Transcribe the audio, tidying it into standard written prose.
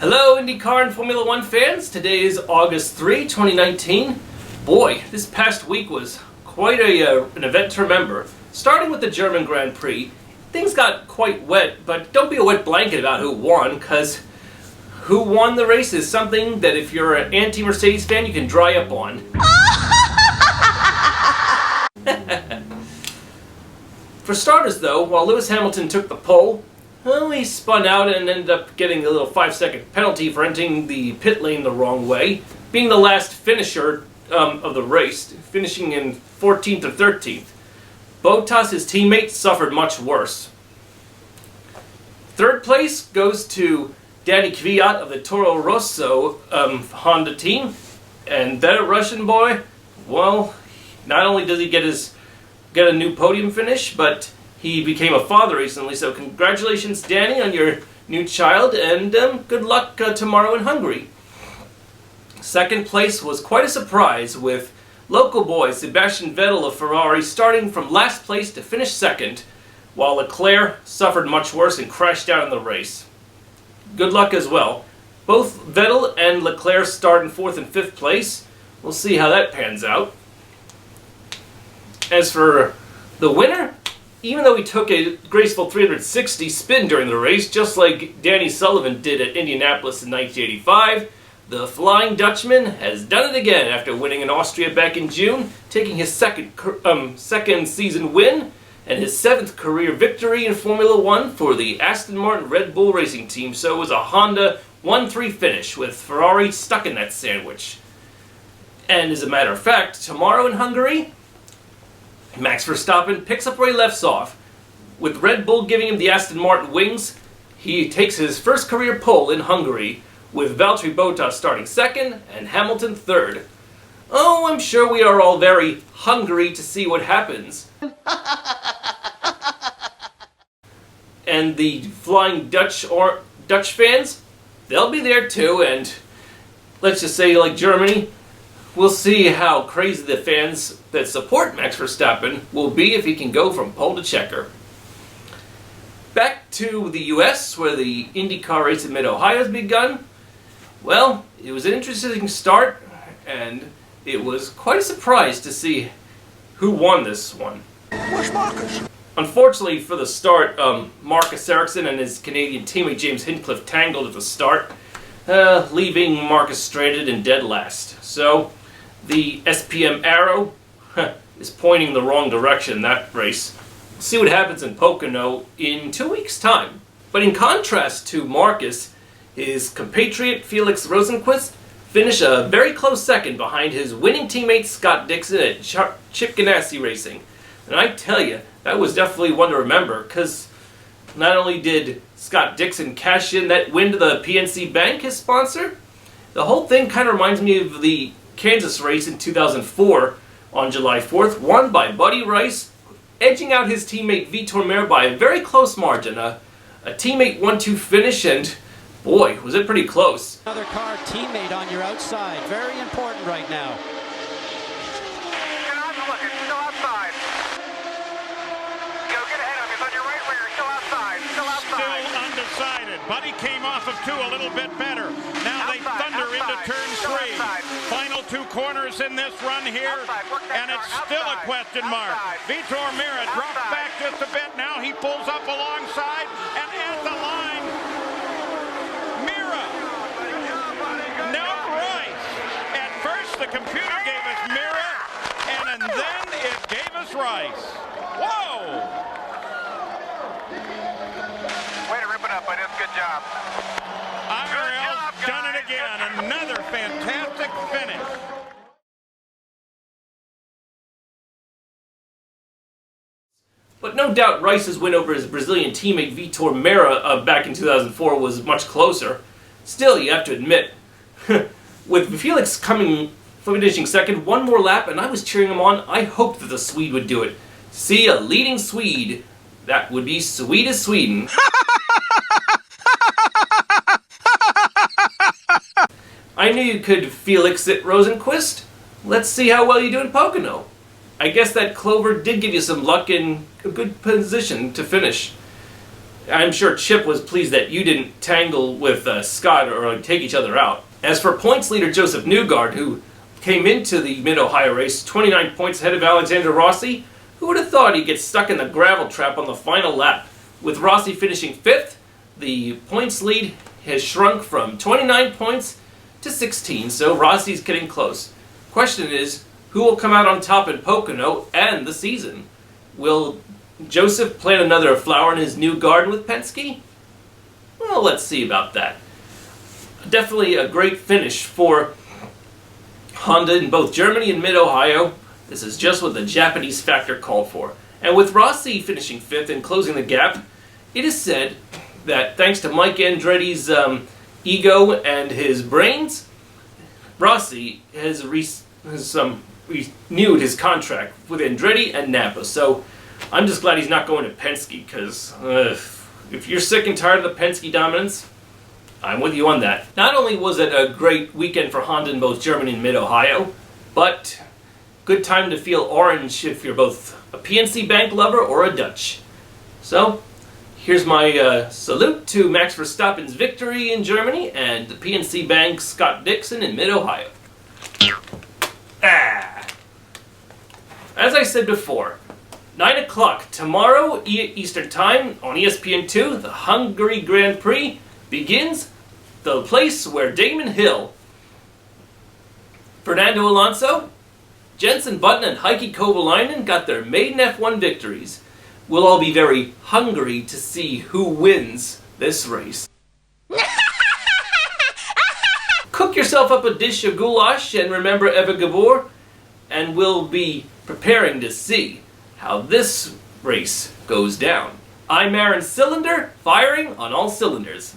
Hello IndyCar and Formula One fans, today is August 3, 2019. Boy, this past week was quite an event to remember. Starting with the German Grand Prix, things got quite wet, but don't be a wet blanket about who won, because who won the race is something that if you're an anti-Mercedes fan, you can dry up on. For starters though, while Lewis Hamilton took the pole, well, he spun out and ended up getting a little 5-second penalty for entering the pit lane the wrong way, being the last finisher of the race, finishing in 14th or 13th. Bottas, his teammate, suffered much worse. Third place goes to Danny Kvyat of the Toro Rosso Honda team, and that Russian boy, well, not only does he get a new podium finish, but he became a father recently, so congratulations, Danny, on your new child, and good luck tomorrow in Hungary. Second place was quite a surprise, with local boy Sebastian Vettel of Ferrari starting from last place to finish second, while Leclerc suffered much worse and crashed out in the race. Good luck as well. Both Vettel and Leclerc start in 4th and 5th place. We'll see how that pans out. As for the winner, even though he took a graceful 360 spin during the race, just like Danny Sullivan did at Indianapolis in 1985, the Flying Dutchman has done it again after winning in Austria back in June, taking his second season win and his 7th career victory in Formula One for the Aston Martin Red Bull Racing Team. So it was a Honda 1-3 finish with Ferrari stuck in that sandwich. And as a matter of fact, tomorrow in Hungary, Max Verstappen picks up where he left off. With Red Bull giving him the Aston Martin wings, he takes his first career pole in Hungary, with Valtteri Bottas starting second and Hamilton third. Oh, I'm sure we are all very hungry to see what happens. And the Flying Dutch fans, they'll be there too, and let's just say, like Germany, we'll see how crazy the fans that support Max Verstappen will be if he can go from pole to checker. Back to the US, where the IndyCar race in Mid-Ohio has begun. Well, it was an interesting start, and it was quite a surprise to see who won this one. Where's Marcus? Unfortunately for the start, Marcus Ericsson and his Canadian teammate James Hinchcliffe tangled at the start, leaving Marcus stranded in dead last. So the SPM arrow is pointing the wrong direction in that race. We'll see what happens in Pocono in 2 weeks' time. But in contrast to Marcus, his compatriot Felix Rosenqvist finished a very close second behind his winning teammate Scott Dixon at Chip Ganassi Racing. And I tell you, that was definitely one to remember, because not only did Scott Dixon cash in that win to the PNC Bank, his sponsor, the whole thing kind of reminds me of the Kansas race in 2004 on July 4th, won by Buddy Rice, edging out his teammate Vitor Meira by a very close margin. A teammate 1-2 finish, and boy, was it pretty close. Another car teammate on your outside, very important right now. Still outside. Go get ahead of him. He's on your right rear. Still outside. Still outside. Still undecided. Buddy came off of 2 a little bit better. Now they thunder into turn 3. Final 2 corners in this run here, and it's still a question mark. Vitor Meira drops back just a bit. Now he pulls up alongside and at the line. Meira. No Rice. At first the computer gave us Meira, and then it gave us Rice. Whoa! Way to rip it up, buddy. That's a good job. IRL's done it again. Another fantastic finish. But no doubt Rice's win over his Brazilian teammate Vitor Meira back in 2004 was much closer. Still, you have to admit, with Felix finishing second, one more lap, and I was cheering him on. I hoped that the Swede would do it. See, a leading Swede. That would be sweet as Sweden. I knew you could Felix it, Rosenqvist. Let's see how well you do in Pocono. I guess that clover did give you some luck and a good position to finish. I'm sure Chip was pleased that you didn't tangle with Scott or take each other out. As for points leader Joseph Newgard, who came into the Mid-Ohio race 29 points ahead of Alexander Rossi, who would have thought he'd get stuck in the gravel trap on the final lap? With Rossi finishing 5th, the points lead has shrunk from 29 points to 16, so Rossi's getting close. Question is, who will come out on top in Pocono and the season? Will Joseph plant another flower in his new garden with Penske? Well, let's see about that. Definitely a great finish for Honda in both Germany and Mid-Ohio. This is just what the Japanese factor called for. And with Rossi finishing 5th and closing the gap, it is said that thanks to Mike Andretti's ego and his brains, Rossi has renewed his contract with Andretti and Napa. So I'm just glad he's not going to Penske, because if you're sick and tired of the Penske dominance, I'm with you on that. Not only was it a great weekend for Honda in both Germany and Mid-Ohio, but good time to feel orange if you're both a PNC Bank lover or a Dutch. So, here's my salute to Max Verstappen's victory in Germany and the PNC Bank Scott Dixon in Mid-Ohio. As I said before, 9 o'clock tomorrow Eastern Time on ESPN2, the Hungary Grand Prix begins, the place where Damon Hill, Fernando Alonso, Jenson Button, and Heikki Kovalainen got their maiden F1 victories. We'll all be very hungry to see who wins this race. Cook yourself up a dish of goulash and remember Eva Gabor, and we'll be preparing to see how this race goes down. I'm Aaron Cylinder, firing on all cylinders.